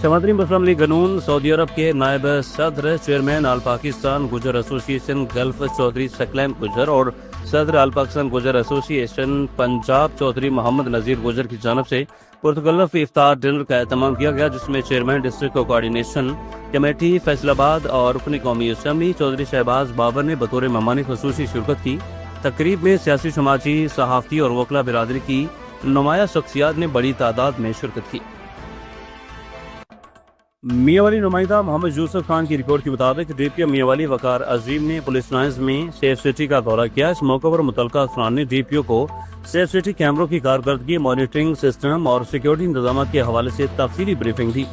समुद्री मुस्लिम गनून सऊदी अरब के नायब सदर चेयरमैन आल पाकिस्तान गुजर एसोसिएशन गल्फ चौधरी सकलैन गुजर और सदर आल पाकिस्तान गुजर एसोसिएशन पंजाब चौधरी मोहम्मद नज़ीर गुजर की जानब से पुरतगल्फ इफ्तार डिनर का एहतमाम किया गया, जिसमें chairman district coordination committee Faisalabad और रुकनी कौमी असम्बली चौधरी शहबाज बाबर ने बतौर मेहमान खुसूसी शिरकत की। तकरीब में सियासी, समाजी, सहाफ़ती और वकला बिरादरी की नुमाया शख्सियात ने बड़ी तादाद में शिरकत की। मियांवाली नुमाइंदा मोहम्मद यूसुफ खान की रिपोर्ट के मुताबिक डीपीओ मियांवाली वकार अजीम ने पुलिस लाइन्स में सेफ सिटी का दौरा किया। इस मौके पर मुतल्लिका अफसरान ने डीपीओ को सेफ सिटी कैमरों की कारकर्दगी, मॉनिटरिंग सिस्टम और सिक्योरिटी इंतजाम के हवाले से तफसीली ब्रीफिंग दी।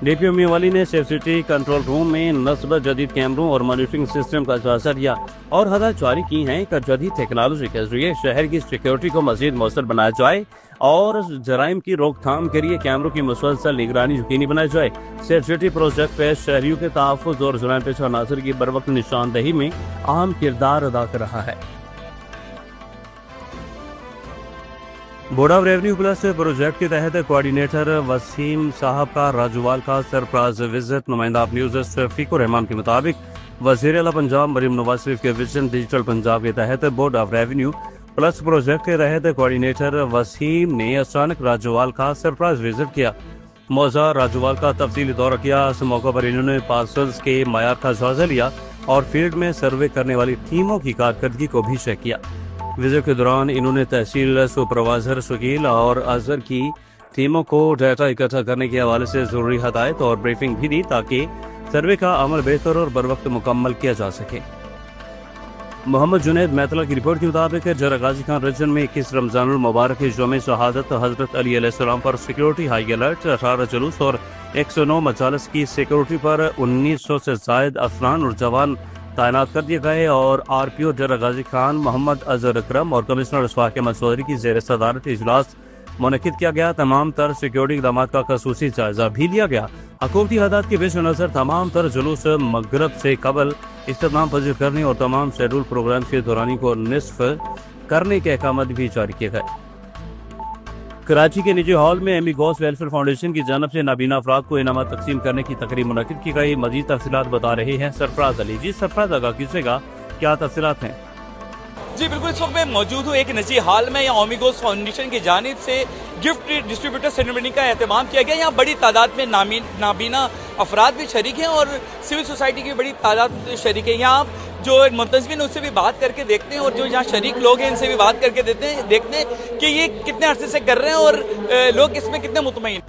डीपीओ मियांवाली ने सेफ सिटी कंट्रोल रूम में नस्ब जदीद कैमरों और मॉनिटरिंग सिस्टम का जायजा लिया और हदायत जारी की हैं कि जदीद टेक्नोलॉजी के जरिए शहर की सिक्योरिटी को मजीद मौसर बनाया जाए और जराइम की रोकथाम के लिए कैमरों की मुसलसल निगरानी यकीनी बनाई जाए। सेफ सिटी प्रोजेक्ट पे शहरियों के तहफ़्फ़ुज़ और जराइम पेशा अनासर की बर वक्त निशानदही में अहम किरदार अदा कर रहा है। Board of revenue plus project के तहत कोऑर्डिनेटर वसीम साहब का राजवाल का सरप्राइज विजिट। नुमाइंदा ऑफ न्यूज़ शफीकुर रहमान के मुताबिक वज़ीर आला पंजाब मरीम नवाज शरीफ के विजन डिजिटल पंजाब के तहत board of revenue plus project के तहत कोऑर्डिनेटर वसीम ने अचानक राजवाल का सरप्राइज विजिट किया। मौजा राजवाल का तफसीली दौरा किया। इस मौके पर इन्होंने पार्सल्स के मयार का जायजा लिया और फील्ड में सर्वे करने वाली टीमों की कारकर्दगी को भी चेक किया। विजिट के दौरान इन्होंने तहसील सुपरवाइजर शकील और अजहर की टीमों को डाटा इकट्ठा करने के हवाले से जरूरी हदायत और ब्रीफिंग भी दी ताकि सर्वे का अमल बेहतर और बर वक्त मुकम्मल किया जा सके। मोहम्मद जुनैद मैतला की रिपोर्ट के मुताबिक जरा गाजी खान रीजन में 21 रमजानुल मुबारक यौम शहादत हजरत अली अलैहिस्सलाम पर सिक्योरिटी हाई अलर्ट, 18 जुलूस और 109 मजालिस की सिक्योरिटी पर 1900 से जायद अफरान और जवान तैनात कर दिए गए और आरपीओ जरा गाजी खान मोहम्मद अजहर अकरम और कमिश्नर इशफाक अहमद चौधरी की जेर सदारत इजलास मुनक्किद किया गया। तमाम तर सिक्योरिटी इक़दाम का खसूसी जायजा भी लिया गया। हुकूमती हदायत के पेश नज़र तमाम तर जुलूस मगरब से कबल इख्तिताम पजीर करने और तमाम शेड्यूल प्रोग्राम की दौरानी को निस्फ करने के अहकाम भी जारी किए गए। कराची के निजी हॉल में एमी गौस वेलफेयर फाउंडेशन की जानब से नाबीना अफराद को इनाम तकसीम करने की तकरीब मुनक्किद की गई। मजीद तफसीलात बता रहे हैं सरफराज अली। जी सरफराज, आगा कीजिएगा, क्या तफसीलात हैं? जी बिल्कुल, इस वक्त मैं मौजूद हूँ एक निजी हॉल में। यहाँ ओमिगोस फाउंडेशन की जानिब से गिफ्ट डिस्ट्रीब्यूटर सेरेमनी का एहतमाम किया गया। यहाँ बड़ी तादाद में नाबीना अफराद भी शरीक हैं और सिविल सोसाइटी की बड़ी तादाद शरीक है। यहाँ जो मुंतज़मीन उससे भी बात करके देखते हैं और जो यहाँ शरीक लोग हैं इनसे भी बात करके देखते हैं कि ये कितने अरसे से कर रहे हैं और लोग इसमें कितने मुतमईन।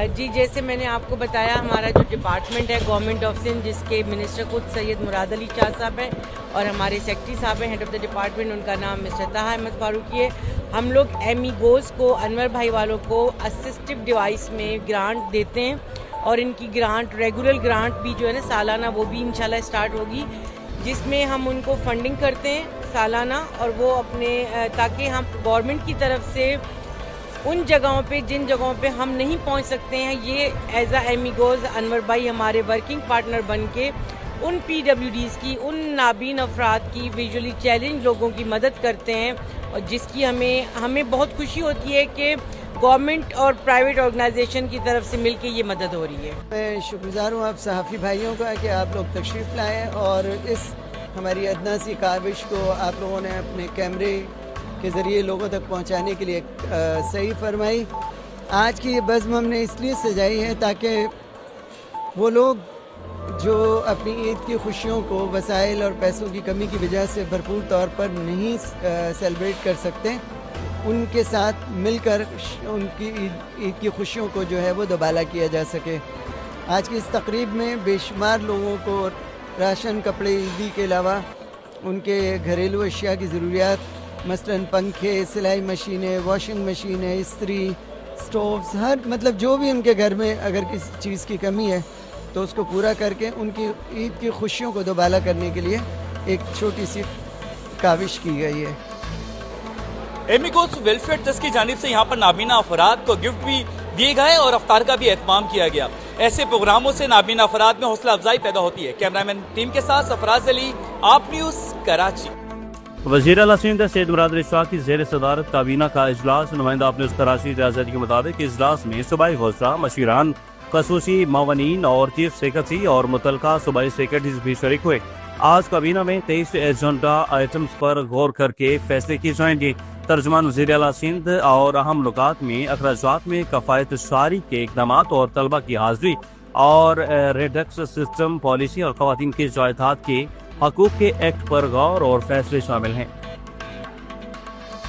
जी, जैसे मैंने आपको बताया, हमारा जो डिपार्टमेंट है गवर्नमेंट ऑफ सिंध, जिसके मिनिस्टर खुद सैयद मुराद अली शाह साहब हैं और हमारे सेक्रेटरी साहब हैं हेड ऑफ द डिपार्टमेंट, उनका नाम मिस्टर ताहा अहमद फारूकी है। हम लोग एमीगोस को, अनवर भाई वालों को असिस्टिव डिवाइस में ग्रांट देते हैं और इनकी ग्रांट, रेगुलर ग्रांट भी जो है ना सालाना, वो भी इंशाल्लाह स्टार्ट होगी, जिसमें हम उनको फंडिंग करते हैं सालाना और वो अपने ताकि हम गवर्नमेंट की तरफ से उन जगहों पे जिन जगहों पे हम नहीं पहुंच सकते हैं, ये एज आ एमिगोज अनवर भाई हमारे वर्किंग पार्टनर बन के उन PWDs की, उन नाबीन अफराद की, विजुअली चैलेंज लोगों की मदद करते हैं और जिसकी हमें बहुत खुशी होती है कि गवर्नमेंट और प्राइवेट ऑर्गेनाइजेशन की तरफ से मिलके ये मदद हो रही है। मैं शुक्रगुजार हूँ आप सहाफ़ी भाइयों का कि आप लोग तशरीफ़ लाएँ और इस हमारी अदना सी काविश को आप लोगों ने अपने कैमरे के ज़रिए लोगों तक पहुँचाने के लिए सही फरमाई। आज की ये बज़्म हमने इसलिए सजाई है ताकि वो लोग जो अपनी ईद की खुशियों को वसाइल और पैसों की कमी की वजह से भरपूर तौर पर नहीं सेलिब्रेट कर सकते, उनके साथ मिलकर उनकी ईद की खुशियों को जो है वो दोबाला किया जा सके। आज की इस तकरीब में बेशुमार लोगों को राशन, कपड़े ईदी के अलावा उनके घरेलू अशिया की ज़रूरियात, मसलन पंखे, सिलाई मशीनें, वॉशिंग मशीनें, इस्त्री, स्टोव्स, हर मतलब जो भी उनके घर में अगर किसी चीज़ की कमी है तो उसको पूरा करके उनकी ईद की खुशियों को दोबाला करने के लिए एक छोटी सी काविश की गई है। एमिगोस वेलफेयर ट्रस्ट की जानिब से यहाँ पर नाबीना अफराद को गिफ्ट भी दिए गए और अफ्तार का भी एहतमाम किया गया। ऐसे प्रोग्रामों से नाबीना अफराद में हौसला अफजाई पैदा होती है। कैमरामैन टीम के साथ सरफराज अली, आप न्यूज़, कराची। वज़ीर आला सिंध सैयद मुराद अली शाह की जेर सदारत काबीना का इजलास। नुमाइंदा आप न्यूज़ कराची इजाज़त के मुताबिक इजलास में सूबाई वज़रा, मशीरान खसूसी मावनीन और चीफ सेक्रेटरी और मुतलका सूबाई सेक्रेटरीज भी शरीक हुए। आज काबीना में 23 एजेंडा आइटम्स पर गौर करके फैसले किए जाएंगे। तर्जुमान वज़ीर आला सिंध और अहम नुकात में अखराजात में कफ़ायत शारी के इक़दाम और तलबा की हाज़िरी और रेडक्स सिस्टम पॉलिसी और ख़वातीन के जायदाद के हकूक़ के एक्ट पर गौर और फैसले शामिल हैं।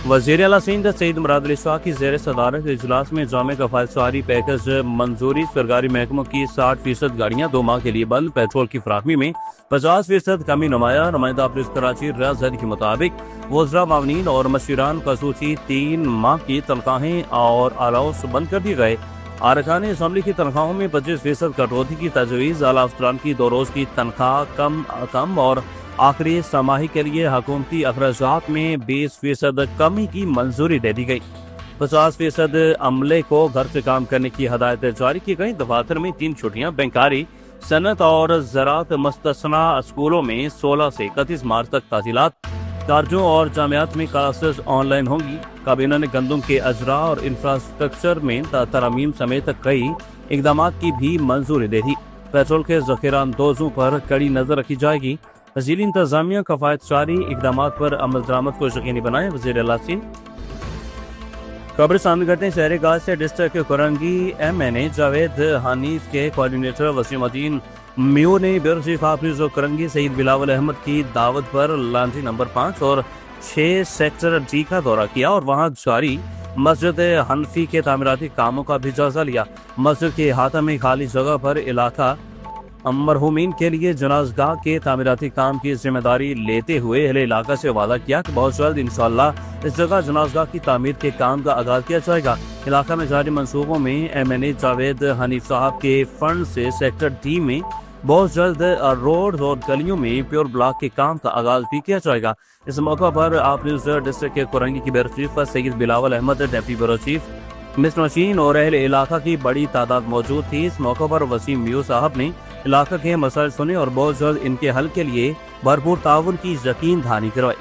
वज़ीर आला सिंध सईद मुराद अली शाह की ज़ेर सदारत इजलास में जामे कफ़ायत शारी पैकेज मंजूरी। सरकारी महकमों की 60% गाड़ियाँ 2 माह के लिए बंद। पेट्रोल की फराहमी में 50% कमी नुमाया। नुमाइंदा पुलिस कराची रियाज जैदी के मुताबिक वज़रा मावनीन और मशीरान खसूसी 3 माह की तनख्वाहें और अलाउंस बंद कर दिए गए। अरकान असम्बली की तनख्वाहों में 25% कटौती की तजवीज़। आला अफसरान की 2 रोज़ की तनख्वाह कम और आखिरी समाही के लिए हुकूमती अखराजात में 20% कमी की मंजूरी दे दी गई। 50% अमले को घर से काम करने की हदायतें जारी की गई। दफातर में 3 छुट्टियां। बैंकारी, सनत और ज़राअत मुस्तस्ना। स्कूलों में 16 से 31 मार्च तक तातीलात। कॉलेजों और जामियात में क्लासेस ऑनलाइन होंगी। काबीना ने गंदम के अजरा और इंफ्रास्ट्रक्चर में तरमीम समेत कई इकदाम की भी मंजूरी दे दी। पेट्रोल के ज़ख़ीरा अंदोज़ों पर कड़ी नजर रखी जाएगी। वज़ीर इंतज़ामिया कफ़ायत शारी इकदाम पर अमल दरामद को यकीनी बनाए। वज़ीर आला सिंध। खबर सामने करते हैं शहर गाज से। डिस्ट्रिक्ट कोरंगी MNA जावेद हनीफ के कोऑर्डिनेटर वसीमुद्दीन म्यू ने ब्यूरो चीफ हाफिज कोरंगी सईद बिलावल अहमद की दावत पर लांड्री नंबर 5 और 6 सेक्टर D का दौरा किया और वहां जारी मस्जिद हनफी के तामीराती कामों का भी जायजा लिया। मस्जिद के अहाता में खाली जगह पर इलाका मरहूमीन के लिए जनाजगाह के तामीराती काम की जिम्मेदारी लेते हुए अहले इलाका से वादा किया कि बहुत जल्द इंशाअल्लाह इस जगह जनाजगाह की तामीर के काम का आगाज किया जाएगा। इलाका में जारी मंसूबों में MNA जावेद हनीफ साहब के फंड से सेक्टर D में बहुत जल्द रोड और गलियों में प्योर ब्लॉक के काम का आगाज भी किया जाएगा। इस मौका पर आप न्यूज़ डिस्ट्रिक्ट के कोरंगी की bureau chief Saeed Bilawal Ahmad, deputy bureau chief मिस मशीन और अहले इलाका की बड़ी तादाद मौजूद थी। इस मौका पर वसीम म्यू साहब ने इलाका के मसाइल सुने और बहुत जल्द इनके हल के लिए भरपूर ताउन की यकीन दहानी करवाई।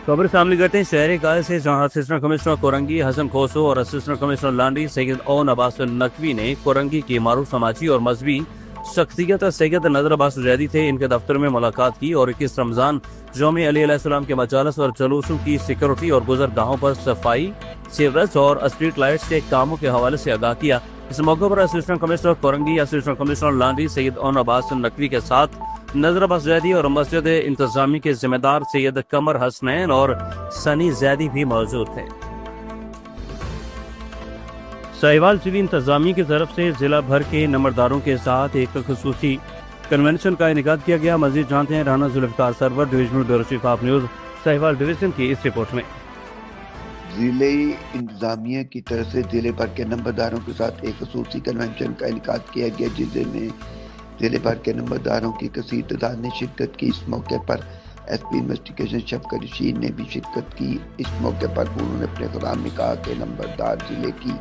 खबर सामने करते हैं शहर गाय से, जहां असिस्टेंट कमिश्नर कोरंगी हसन खोसो और असिस्टेंट कमिश्नर लांडी सैयद ओन अब्बास नकवी ने कोरंगी की मारूफ समाजी और मजहबी शख्सियत सैयद नजर अब्बास जैदी थे इनके दफ्तर में मुलाकात की और 21 रमजान यौम अली अलैहिस्सलाम के मजालस और जुलूसों की सिक्योरिटी और गुजरगाहों पर सफाई, सीवरेज और स्ट्रीट लाइट्स के कामों के हवाले से आगाह किया। इस मौके पर assistant commissioner Korangi, assistant commissioner Landhi Syed Aun Abbas Naqvi के साथ नजर अब्बास जैदी और मस्जिद इंतजामी के जिम्मेदार सैयद कमर हसनैन और सनी जैदी भी मौजूद थे। साहिवाल सिविल इंतजामी की तरफ से जिला भर के नंबरदारों के साथ एक खुसूसी कन्वेंशन का इनेकाद किया गया। मजीद जानते हैं Rana Zulfiqar Sarwar, divisional bureau chief of news Sahiwal division की इस रिपोर्ट में। जिले इंतजामिया की तरफ से जिले भर के नंबरदारों के साथ एक खुसूसी कन्वेंशन का इनेकाद किया गया, जिसमें जिले भर के नंबरदारों की कसीर तादाद ने शिरकत की। इस मौके पर SP इन्वेस्टिगेशन शफकत रशीद ने भी शिरकत की। इस मौके पर उन्होंने अपने खुताब में कहा कि नंबरदार जिले की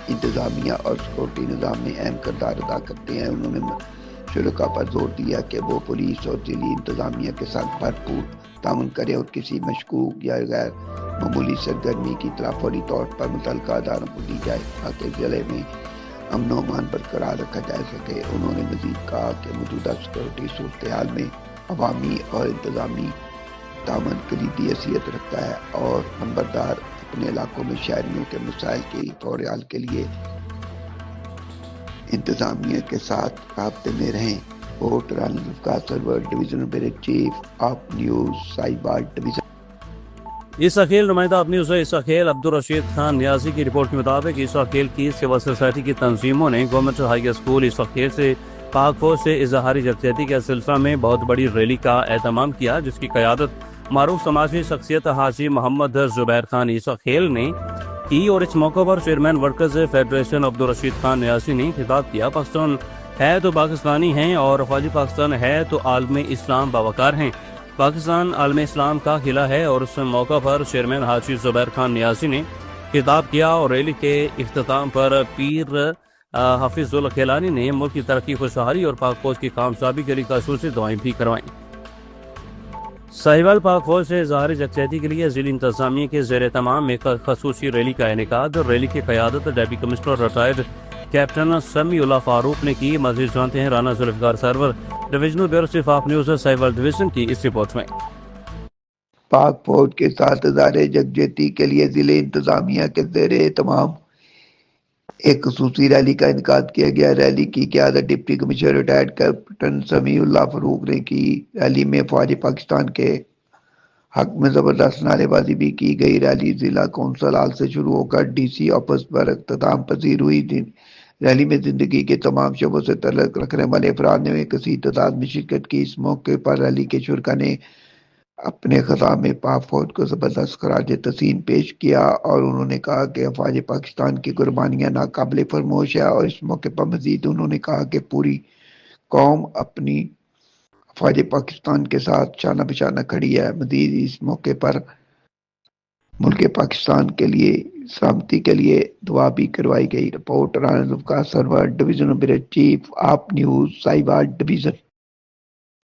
इंतजामिया और सिक्योरिटी निज़ाम में अहम किरदार अदा करते हैं। उन्होंने शुरका पर जोर दिया कि वो पुलिस और जिली इंतजामिया के साथ भरपूर ताउन करे और किसी मशकूक या गैर मामूली सरगर्मी की इत्तला फौरी तौर पर मुतल्लिका अदारों को दी जाए ताकि जिले में अमन व अमान बरकरार रखा जा सके। उन्होंने मजीद कहा कि मौजूदा सिक्योरिटी सूरत हाल में अवामी और इंतजामी ताउन कलीदी हैसियत रखता है और नंबरदार अपने इलाकों में शहरियों के मसाइल के फौरी हल के लिए इंतजामिया के साथ राब्ते में रहें। कोर्ट Rana Zulfiqar Sarwar, divisional bureau chief of news Sahiwal division. इस अखेल नुमाइंदा अपनी इस अखेल अब्दुल रशीद खान न्याजी की रिपोर्ट के मुताबिक इस अखेल की सिविल सोसाइटी की तंजीमों ने गवर्नमेंट हाई स्कूल इस अखेल से पाक फौज से इजहारी यकजहती के सिलसिले में बहुत बड़ी रैली का एहतमाम किया, जिसकी क़यादत मारूफ समाजी शख्सियत हाजी मोहम्मद जुबैर खान इस अखेल ने की और इस मौके पर chairman workers federation Abdul Rashid Khan न्यासी ने खिताब किया। पाकिस्तान है तो पाकिस्तानी हैं और ख्वाजी पाकिस्तान है तो आलम इस्लाम बावकार हैं। पाकिस्तान आलम इस्लाम का किला है और उस मौका पर चेयरमैन हाजी जुबैर खान न्यासी ने खिताब किया और रैली के इख्तिताम पर पीर हाफिजुल खेलानी ने मुल्क की तरक्की, खुशहाली और पाक फौज की कामयाबी के लिए खसूसी दुआएं भी करवाईं। साहिवाल पाक फौज से इजहार यकजहती के लिए जिला इंतजामिया के ज़ेर तमाम एक खसूसी रैली का इनेकाद। रैली की क़यादत deputy commissioner retired captain Sami Ullah Farooq ने की। मजीद जानते हैं Rana Zulfiqar Sarwar, divisional bureau chief of news साइबर डिवीजन की इस रिपोर्ट में। पाक फौज के 7,000 यकजहती के लिए जिले इंतजामिया के ज़ेरे एहतमाम एक खसूसी रैली का इनकाद किया गया। रैली की क़यादत deputy commissioner retired captain Samiullah Farooq ने की। रैली में फौज पाकिस्तान के हक में ज़बरदस्त नारेबाजी भी की गई। रैली जिला कौंसल हाल से शुरू होकर DC ऑफिस पर अख्ताम पजीर हुई। रैली में जिंदगी के तमाम शोबों से तल्लुक़ रखने वाले अफराद ने एक कसीर तादाद में शिरकत की। इस मौके पर रैली के शुरका ने अपने खिताब में पाक फौज को ज़बरदस्त खराज तहसीन पेश किया और उन्होंने कहा कि अफवाज पाकिस्तान की कुर्बानियाँ नाकाबिल फरमोश है। और इस मौके पर मजीद उन्होंने कहा कि पूरी कौम अपनी अफवाज पाकिस्तान के साथ शाना बिशाना खड़ी है। मजीद इस मौके पर मुल्क पाकिस्तान के लिए सलामती के लिए दुआ भी करवाई गई। Report Rana Zulfiqar Sarwar, divisional bureau chief of news साइबर डिवीजन।